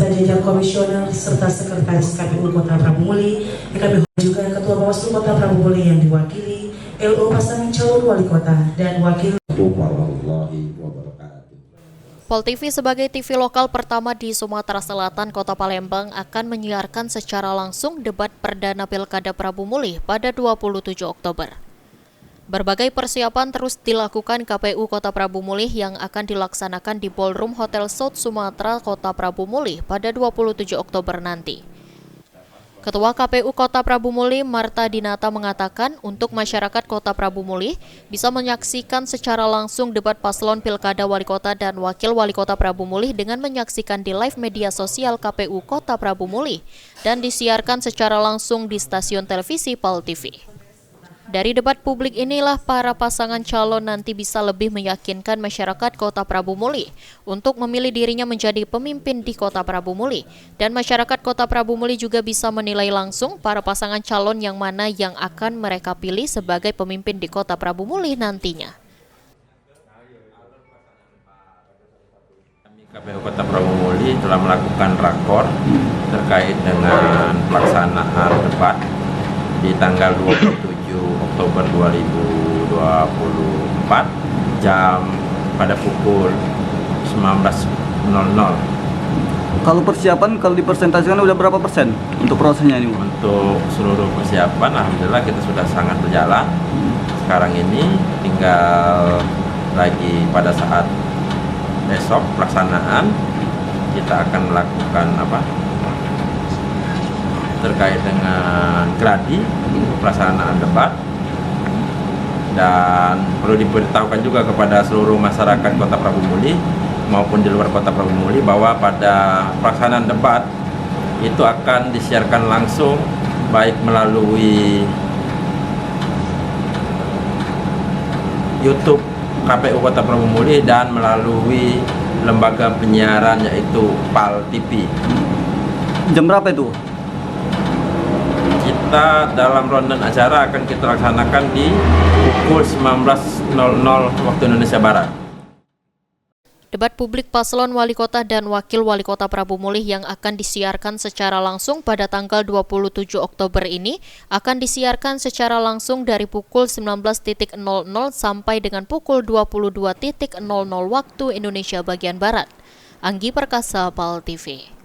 jajar komisioner serta sekretaris KPU Kota Prabu Muli, kami juga Ketua Bawaslu Kota Prabu Muli yang diwakili LO pasangan calon wali kota dan wakil. Pol TV sebagai TV lokal pertama di Sumatera Selatan, Kota Palembang akan menyiarkan secara langsung debat perdana Pilkada Prabu Muli pada 27 Oktober. Berbagai persiapan terus dilakukan KPU Kota Prabu Muli yang akan dilaksanakan di Ballroom Hotel South Sumatra Kota Prabu Muli pada 27 Oktober nanti. Ketua KPU Kota Prabu Muli, Marta Dinata, mengatakan untuk masyarakat Kota Prabu Muli bisa menyaksikan secara langsung debat paslon Pilkada Wali Kota dan Wakil Wali Kota Prabu Muli dengan menyaksikan di live media sosial KPU Kota Prabu Muli dan disiarkan secara langsung di stasiun televisi PAL TV. Dari debat publik inilah para pasangan calon nanti bisa lebih meyakinkan masyarakat Kota Prabu Muli untuk memilih dirinya menjadi pemimpin di Kota Prabu Muli. Dan masyarakat Kota Prabu Muli juga bisa menilai langsung para pasangan calon yang mana yang akan mereka pilih sebagai pemimpin di Kota Prabu Muli nantinya. KPU Kota Prabu Muli telah melakukan rakor terkait dengan pelaksanaan debat di tanggal 27 Oktober 2024 pada pukul 19.00. Kalau persiapan, kalau dipresentasikan udah berapa persen untuk prosesnya ini? Untuk seluruh persiapan, alhamdulillah kita sudah sangat berjalan. Sekarang ini tinggal lagi pada saat besok pelaksanaan kita akan melakukan terkait dengan gladi pelaksanaan debat, dan perlu diberitahukan juga kepada seluruh masyarakat Kota Prabu Muli maupun di luar Kota Prabu Muli bahwa pada pelaksanaan debat itu akan disiarkan langsung baik melalui YouTube KPU Kota Prabu Muli dan melalui lembaga penyiaran yaitu PAL TV. Jam berapa itu? Kita dalam ronde acara akan kita laksanakan di pukul 19.00 waktu Indonesia Barat. Debat publik paslon wali kota dan wakil wali kota Prabu Muli yang akan disiarkan secara langsung pada tanggal 27 Oktober ini akan disiarkan secara langsung dari pukul 19.00 sampai dengan pukul 22.00 waktu Indonesia bagian Barat. Anggi Perkasa, PAL TV.